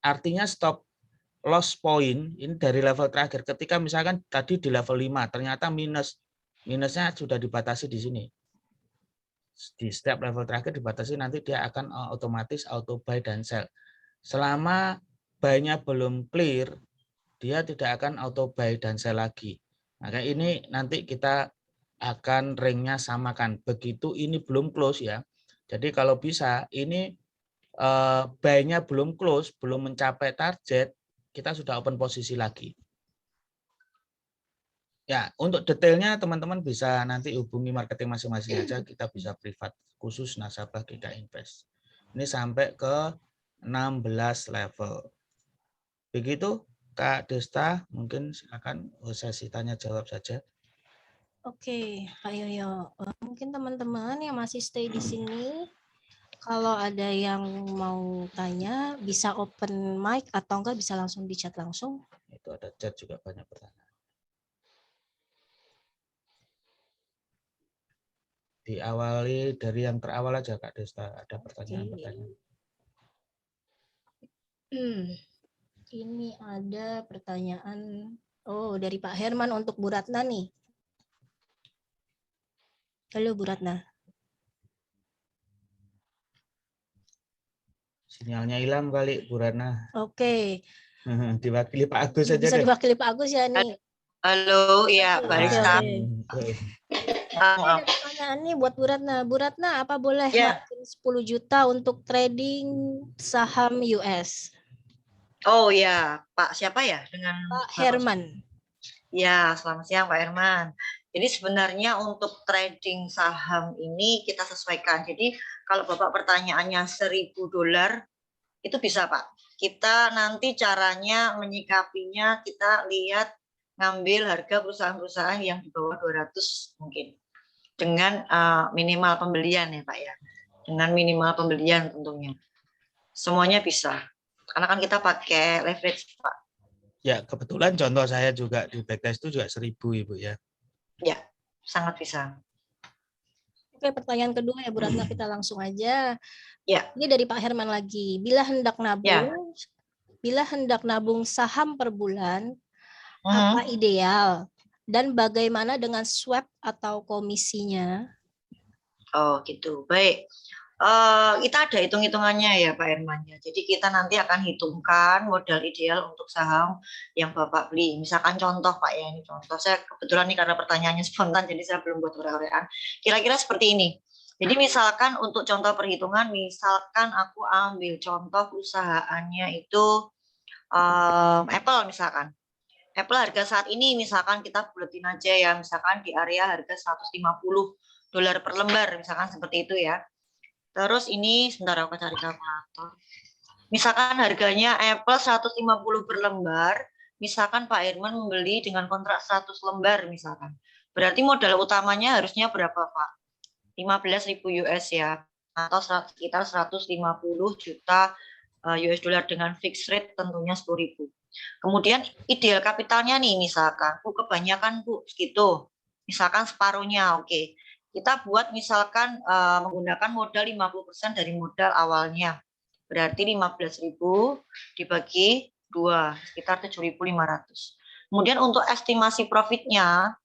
artinya stop loss point ini dari level terakhir. Ketika misalkan tadi di level 5, ternyata minusnya sudah dibatasi di sini. Di setiap level terakhir dibatasi, nanti dia akan otomatis auto buy dan sell. Selama buy-nya belum clear, dia tidak akan auto buy dan sell lagi. Maka ini nanti kita akan ringnya samakan. Begitu ini belum close ya. Jadi kalau bisa ini buy-nya belum close, belum mencapai target, kita sudah open posisi lagi. Ya, untuk detailnya teman-teman bisa nanti hubungi marketing masing-masing aja, kita bisa privat khusus nasabah GK Invest. Ini sampai ke 16 level. Begitu Kak Desta, mungkin silakan sesi tanya jawab saja. Oke, Pak Yoyo. Mungkin teman-teman yang masih stay di sini, kalau ada yang mau tanya, bisa open mic atau enggak bisa langsung di chat langsung. Itu ada chat juga banyak pertanyaan. Diawali dari yang terawal aja Kak Desta, ada pertanyaan-pertanyaan. Ini ada pertanyaan dari Pak Herman untuk Bu Ratna nih. Halo Bu Ratna. Sinyalnya hilang kali Bu Ratna. Oke. Diwakili Pak Agus saja Bisa deh. diwakili Pak Agus ya nih. Halo, ya barista. Ada pertanyaan nih buat Bu Ratna. Bu Ratna, apa boleh margin 10 juta untuk trading saham US? Oh ya, Pak siapa ya? Dengan Pak Herman. Ya, selamat siang Pak Herman. Jadi sebenarnya untuk trading saham ini kita sesuaikan. Jadi kalau Bapak pertanyaannya $1.000 itu bisa Pak. Kita nanti caranya menyikapinya, kita lihat ngambil harga perusahaan-perusahaan yang di bawah 200 mungkin. Dengan minimal pembelian ya Pak ya. Dengan minimal pembelian tentunya. Semuanya bisa. Karena kan kita pakai leverage Pak. Ya, kebetulan contoh saya juga di backtest itu juga 1.000 Ibu ya. Ya, sangat bisa. Oke, pertanyaan kedua ya Bu Ratna, kita langsung aja. Ya. Ini dari Pak Herman lagi. Bila hendak nabung saham per bulan, apa ideal? Dan bagaimana dengan swap atau komisinya? Oh gitu, baik. Kita ada hitung-hitungannya ya Pak Herman ya. Jadi kita nanti akan hitungkan modal ideal untuk saham yang Bapak beli. Misalkan contoh Pak ya, ini contoh. Saya kebetulan nih karena pertanyaannya spontan, jadi saya belum buat uraian. Kira-kira seperti ini. Jadi misalkan untuk contoh perhitungan, misalkan aku ambil contoh perusahaannya itu Apple misalkan. Apple harga saat ini misalkan kita buletin aja ya, misalkan di area harga $150 per lembar, misalkan seperti itu ya. Terus ini sebentar aku cari kalkulator. Misalkan harganya Apple 150 per lembar, misalkan Pak Herman membeli dengan kontrak 100 lembar misalkan. Berarti modal utamanya harusnya berapa Pak? 15.000 US ya, atau sekitar 150 juta US dollar dengan fixed rate tentunya 10.000. Kemudian ideal kapitalnya nih misalkan, kebanyakan Bu segitu. Misalkan separuhnya, oke. Kita buat misalkan menggunakan modal 50% dari modal awalnya. Berarti 15.000 dibagi 2, sekitar 7.500. Kemudian untuk estimasi profitnya,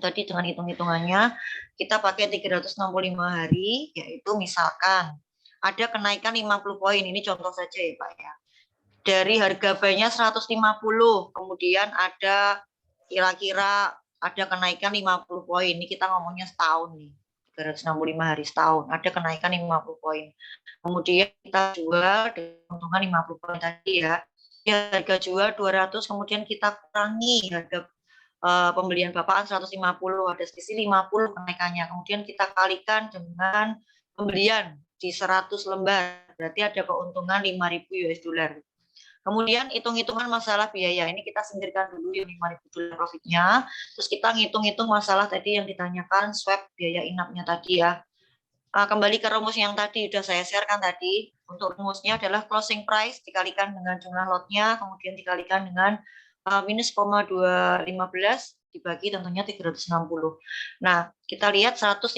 tadi dengan hitung-hitungannya, kita pakai 365 hari, yaitu misalkan ada kenaikan 50 poin. Ini contoh saja ya Pak ya. Dari harga buy-nya 150, kemudian ada kira-kira ada kenaikan 50 poin. Ini kita ngomongnya setahun nih. 365 hari setahun, ada kenaikan 50 poin. Kemudian kita jual dengan keuntungan 50 poin tadi ya. Harga jual 200, kemudian kita kurangi harga pembelian Bapak 150, ada selisih 50 kenaikannya. Kemudian kita kalikan dengan pembelian di 100 lembar, berarti ada keuntungan 5.000 US dollar. Kemudian hitung-hitungan masalah biaya, ini kita singkirkan dulu yang 5.000 dolar profitnya, terus kita ngitung-hitung masalah tadi yang ditanyakan, swap biaya inapnya tadi ya. Kembali ke rumus yang tadi sudah saya sharekan tadi, untuk rumusnya adalah closing price dikalikan dengan jumlah lotnya, kemudian dikalikan dengan minus 0,215 dibagi tentunya 360. Nah, kita lihat 150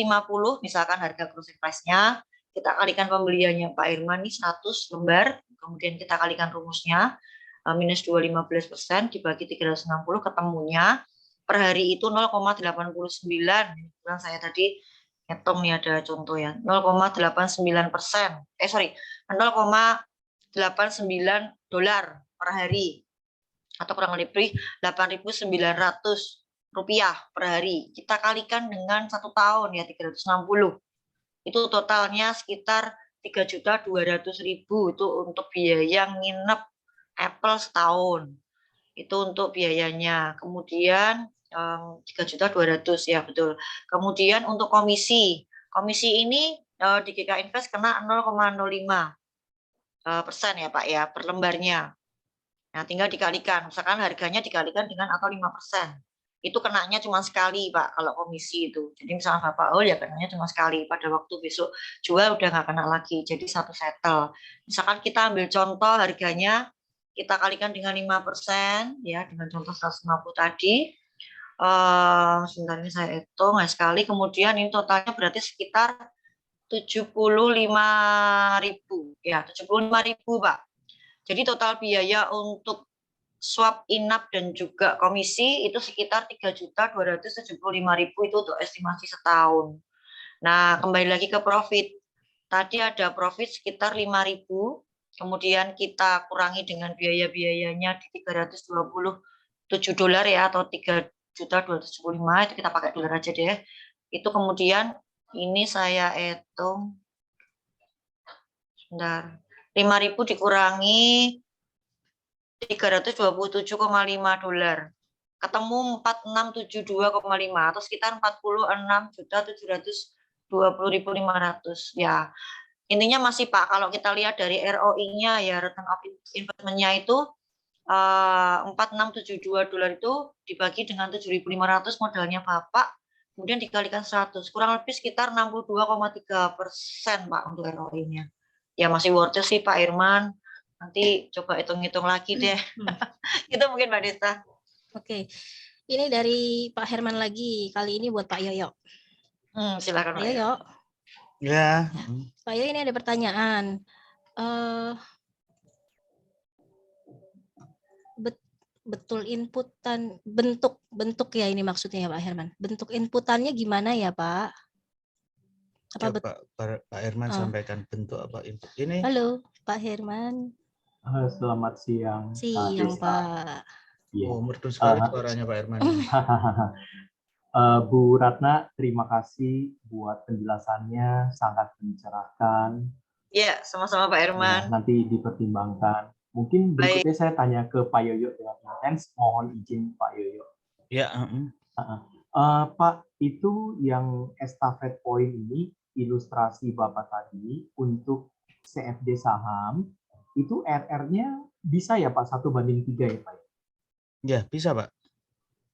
misalkan harga closing price-nya, kita kalikan pembeliannya Pak Irman nih 100 lembar, kemudian kita kalikan rumusnya minus 215% dibagi 360, ketemunya per hari itu 0,89. Bilang saya tadi hitung nih ada contoh ya, 0,89%. 0,89 dolar per hari atau kurang lebih 8.900 rupiah per hari. Kita kalikan dengan 1 tahun ya 360. Itu totalnya sekitar 3.200.000 itu untuk biaya nginep Apple setahun. Itu untuk biayanya. Kemudian 3.200.000 ya betul. Kemudian untuk komisi ini di GK Invest kena 0,05% ya Pak ya per lembarnya. Nah tinggal dikalikan, misalkan harganya dikalikan dengan atau 5%. Itu kenanya cuma sekali Pak kalau komisi itu. Jadi misalnya Bapak ya kenanya cuma sekali, pada waktu besok jual udah nggak kena lagi, jadi 1 settle. Misalkan kita ambil contoh harganya, kita kalikan dengan 5% ya, dengan contoh 150 tadi. Sebentar ini saya hitung sekali, kemudian ini totalnya berarti sekitar 75.000 ya, 75.000 Pak. Jadi total biaya untuk swap inap dan juga komisi itu sekitar 3.275.000 itu untuk estimasi setahun. Nah, kembali lagi ke profit. Tadi ada profit sekitar 5.000, kemudian kita kurangi dengan biaya-biayanya di 327 dolar ya, atau 3.275, itu kita pakai dolar aja deh. Itu kemudian ini saya hitung, sebentar, 5.000 dikurangi 327,5 dolar. Ketemu 4672,5 atau sekitar 46.720.500 ya. Intinya masih Pak, kalau kita lihat dari ROI-nya ya, return of investment-nya itu 4672 dolar itu dibagi dengan 7.500 modalnya Bapak, kemudian dikalikan 100, kurang lebih sekitar 62,3% Pak untuk ROI-nya. Ya masih worth it sih Pak Irman. Nanti coba hitung-hitung lagi deh. Itu mungkin Mbak Desta. Oke. Ini dari Pak Herman lagi. Kali ini buat Pak Yoyo. Silakan Pak Pak Yoyo. Ya. Pak Yoyo ini ada pertanyaan. Betul inputan bentuk ya ini maksudnya ya Pak Herman. Bentuk inputannya gimana ya Pak? Apa Coba Pak Herman Ah. sampaikan bentuk apa input ini. Halo, Pak Herman. Selamat siang, Siang, Desta. Pak. Iya. Oh, merdu sekali Ah. suaranya Pak Herman. Bu Ratna, terima kasih buat penjelasannya, sangat mencerahkan. Ya, sama-sama Pak Ya, Herman. nanti dipertimbangkan. Mungkin Baik. berikutnya saya tanya ke Pak Yoyo dengan intens, mohon izin Pak Yoyo. Ya, Pak, itu yang estafet point ini, ilustrasi Bapak tadi, untuk CFD saham, itu RR-nya bisa ya Pak, 1:3 ya Pak? ya bisa Pak.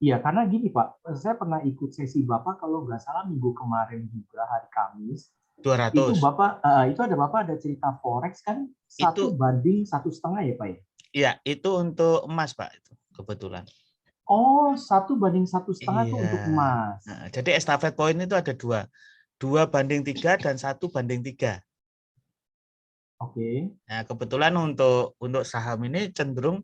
Iya, karena gini Pak, saya pernah ikut sesi Bapak kalau nggak salah minggu kemarin juga hari Kamis. 200. Itu Bapak, itu ada Bapak ada cerita forex kan 1:1,5 ya Pak ya? Iya, itu untuk emas Pak itu kebetulan. Oh, 1:1,5 itu Iya. untuk emas. Nah, jadi estafet point itu ada 2:3 dan 1:3. Oke. Nah, kebetulan untuk saham ini cenderung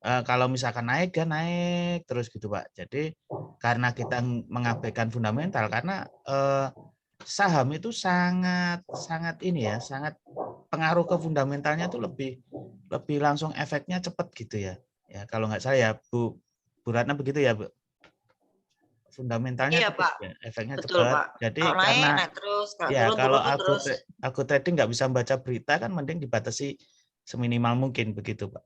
kalau misalkan naik dia naik terus gitu Pak. Jadi karena kita mengabaikan fundamental karena saham itu sangat ini ya, sangat pengaruh ke fundamentalnya itu lebih langsung efeknya cepat gitu ya. Ya kalau nggak salah ya Bu Ratna begitu ya Bu. Fundamentalnya Iya, cepat Pak. ya, efeknya Betul, cepat. Pak. Jadi Kalau naik, karena naik terus. Kalau ya turun, kalau turun terus. algo trading nggak bisa membaca berita kan mending dibatasi seminimal mungkin begitu Pak.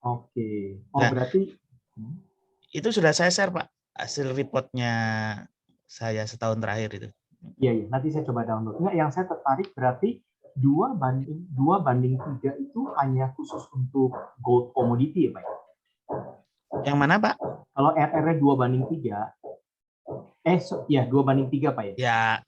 Oke. Oh, Nah, berarti itu sudah saya share Pak hasil reportnya saya setahun terakhir itu. iya, nanti saya coba download. Enggak, yang saya tertarik berarti 2:3 itu hanya khusus untuk gold commodity ya Pak? Yang mana Pak? Kalau RR-nya 2:3, 2:3 Pak ya? Ya,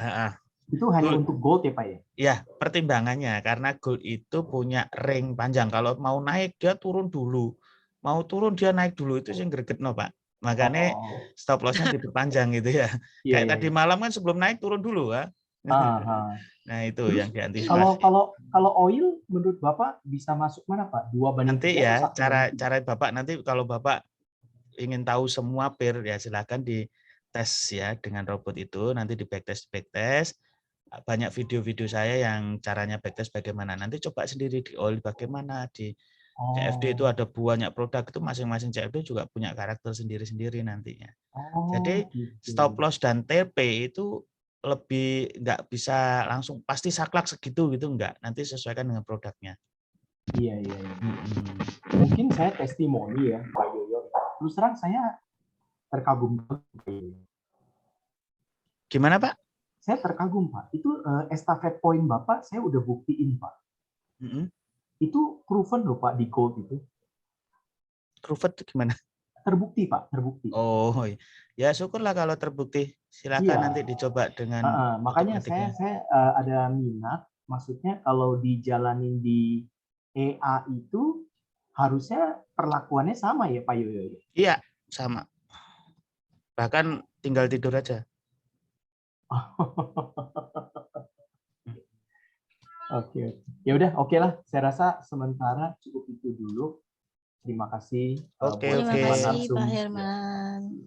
Itu hanya gold. untuk gold ya Pak ya? Ya, pertimbangannya karena gold itu punya ring panjang. Kalau mau naik dia turun dulu. Mau turun dia naik dulu, itu yang gregetno Pak. Makanya stop loss-nya diperpanjang gitu ya. Iya, Kayak tadi malam kan sebelum naik turun dulu ya. Nah, itu Terus, yang diantisipasi. Kalau oil menurut Bapak bisa masuk mana Pak? 2:3 Nanti ya atau 1:3? cara Bapak nanti kalau Bapak ingin tahu semua pair ya silakan dites ya dengan robot itu, nanti di backtest. Banyak video-video saya yang caranya backtest bagaimana. Nanti coba sendiri di oil bagaimana, di CFD itu ada banyak produk, itu masing-masing CFD juga punya karakter sendiri-sendiri nantinya. Jadi gitu. stop loss dan TP itu lebih nggak bisa langsung pasti saklek segitu gitu, enggak. Nanti sesuaikan dengan produknya. Iya. Mungkin saya testimoni ya Pak Yoyo. Terus terang saya terkagum. Gimana Pak? Saya terkagum Pak. Itu estafet point Bapak saya udah buktiin Pak. Itu proven loh Pak di gold itu. Proven itu gimana? Terbukti Pak, terbukti. Oh, ya syukurlah kalau terbukti. Silakan nanti dicoba dengan makanya saya ada minat. Maksudnya kalau dijalanin di EA itu harusnya perlakuannya sama ya Pak Yoyo? Iya, sama. Bahkan tinggal tidur aja. Oke. Ya udah, oke lah. Saya rasa sementara cukup itu dulu. Terima kasih. Terima kasih Pak Herman.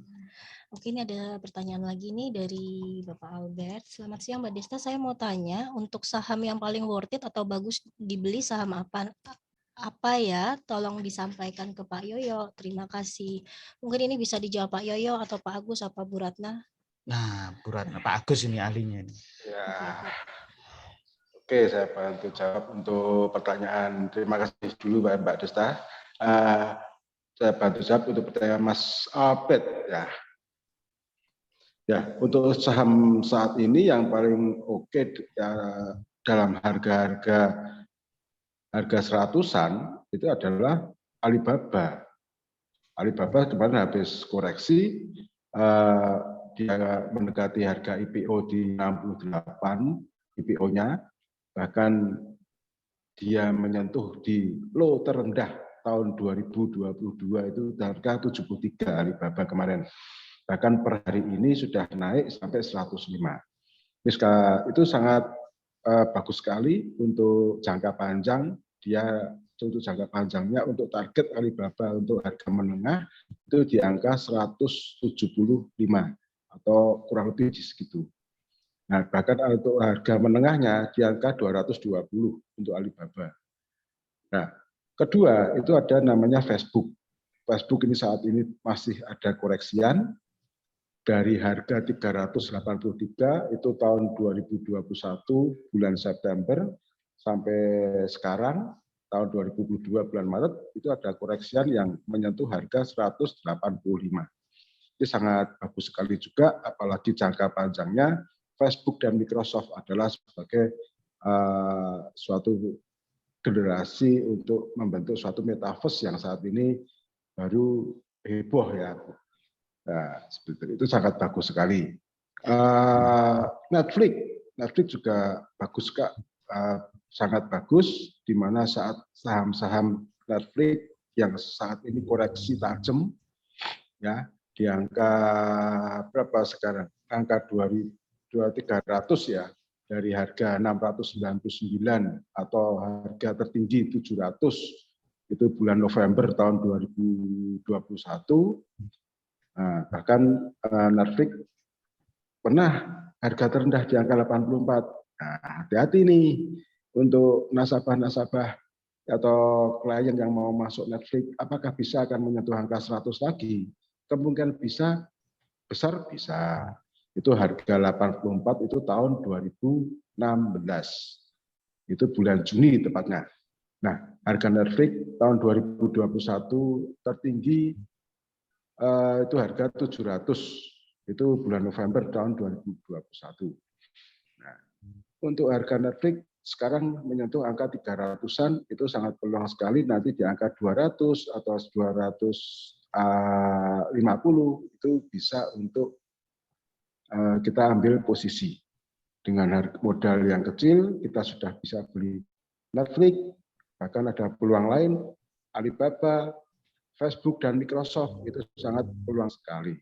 Oke, ini ada pertanyaan lagi nih dari Bapak Albert. Selamat siang Mbak Desta, saya mau tanya untuk saham yang paling worth it atau bagus dibeli saham apa ya? Tolong disampaikan ke Pak Yoyo. Terima kasih. Mungkin ini bisa dijawab Pak Yoyo atau Pak Agus apa Bu Ratna? Nah, Bu Ratna, Pak Agus ini ahlinya. Ya. Oke, saya bantu jawab untuk pertanyaan. Terima kasih dulu Mbak Desta. Saya bantu jawab untuk pertanyaan Mas Albert ya. Ya, untuk saham saat ini yang paling oke ya, dalam harga 100-an itu adalah Alibaba. Alibaba kemarin habis koreksi, dia mendekati harga IPO di 68 IPO-nya, bahkan dia menyentuh di low terendah tahun 2022 itu harga 73 Alibaba kemarin. Bahkan per hari ini sudah naik sampai 105. Itu sangat bagus sekali untuk jangka panjang. Dia untuk jangka panjangnya untuk target Alibaba untuk harga menengah itu di angka 175 atau kurang lebih di segitu. Nah, bahkan untuk harga menengahnya di angka 220 untuk Alibaba. Nah, kedua itu ada namanya Facebook. Facebook ini saat ini masih ada koreksian dari harga 383 itu tahun 2021 bulan September sampai sekarang tahun 2022 bulan Maret itu ada koreksian yang menyentuh harga 185. Ini sangat bagus sekali juga, apalagi jangka panjangnya Facebook dan Microsoft adalah sebagai suatu generasi untuk membentuk suatu metaverse yang saat ini baru heboh ya. Nah, seperti itu sangat bagus sekali. Netflix juga bagus Kak, sangat bagus, di mana saat saham-saham Netflix yang saat ini koreksi tajam, ya di angka berapa sekarang? Angka 2.300 ya, dari harga 699 atau harga tertinggi 700 itu bulan November tahun 2021. Nah, bahkan Netflix pernah harga terendah di angka 84. Nah, hati-hati nih untuk nasabah-nasabah atau klien yang mau masuk Netflix, apakah bisa akan menyentuh angka 100 lagi? Kemungkinan besar bisa. Itu harga 84 itu tahun 2016. Itu bulan Juni tepatnya. Nah, harga Netflix tahun 2021 tertinggi itu harga 700. Itu bulan November tahun 2021. Nah, untuk harga Netflix sekarang menyentuh angka 300-an, itu sangat peluang sekali nanti di angka 200 atau 250 itu bisa untuk kita ambil posisi. Dengan modal yang kecil, kita sudah bisa beli Netflix, bahkan ada peluang lain, Alibaba, Facebook, dan Microsoft, itu sangat peluang sekali.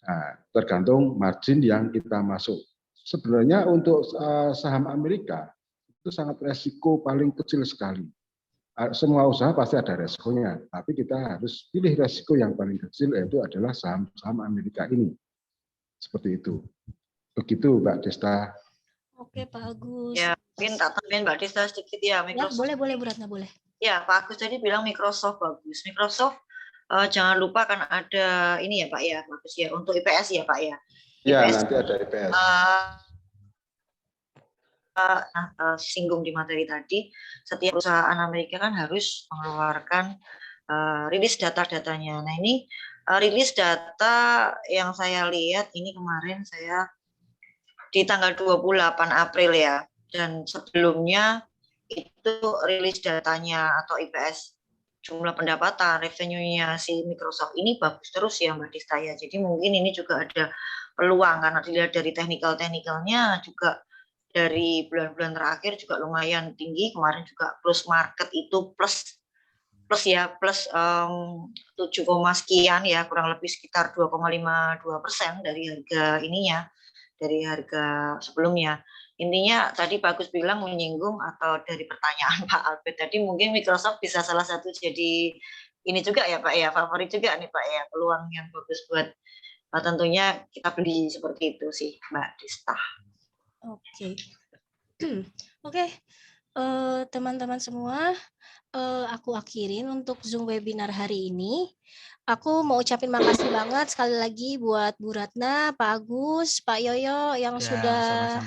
Nah, tergantung margin yang kita masuk. Sebenarnya untuk saham Amerika, itu sangat resiko paling kecil sekali. Semua usaha pasti ada resikonya, tapi kita harus pilih resiko yang paling kecil, yaitu adalah saham-saham Amerika ini. Seperti itu. Begitu Mbak Desta. Oke Pak Agus. Ya, mungkin tak tambahin Mbak Desta sedikit ya. Microsoft. Ya, boleh Bu Ratna, boleh. Ya, Pak Agus tadi bilang Microsoft bagus. Microsoft jangan lupa kan ada ini ya Pak ya, bagus ya untuk IPS ya Pak ya. Ya, IPS, nanti ada IPS. Singgung di materi tadi, setiap perusahaan Amerika kan harus mengeluarkan rilis data-datanya. Nah ini rilis data yang saya lihat ini kemarin saya di tanggal 28 April ya, dan sebelumnya itu rilis datanya atau IPS jumlah pendapatan revenue-nya si Microsoft ini bagus terus ya Mbak Dista ya. Jadi mungkin ini juga ada peluang karena dilihat dari teknikal-teknikalnya juga dari bulan-bulan terakhir juga lumayan tinggi. Kemarin juga plus market itu plus 7, sekian ya, kurang lebih sekitar 2,52% dari harga ininya, dari harga sebelumnya. Intinya tadi Pak Agus bilang menyinggung atau dari pertanyaan Pak Albert tadi mungkin Microsoft bisa salah satu jadi ini juga ya Pak ya, favorit juga nih Pak ya, peluang yang bagus buat tentunya kita beli seperti itu sih Mbak Dista. Oke. Oke, teman-teman semua, aku akhirin untuk Zoom webinar hari ini. Aku mau ucapin makasih banget sekali lagi buat Bu Ratna, Pak Agus, Pak Yoyo yang sudah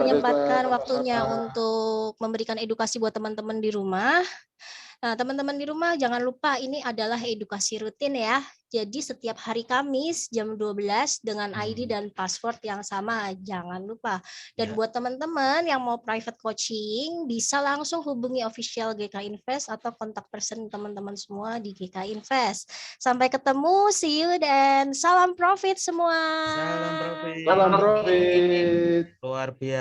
menyempatkan waktunya untuk memberikan edukasi buat teman-teman di rumah. Nah, teman-teman di rumah jangan lupa ini adalah edukasi rutin ya. Jadi setiap hari Kamis jam 12 dengan ID dan password yang sama, jangan lupa. Dan buat teman-teman yang mau private coaching, bisa langsung hubungi official GK Invest atau kontak person teman-teman semua di GK Invest. Sampai ketemu, see you, dan salam profit semua. Salam profit. Salam profit. Luar biasa.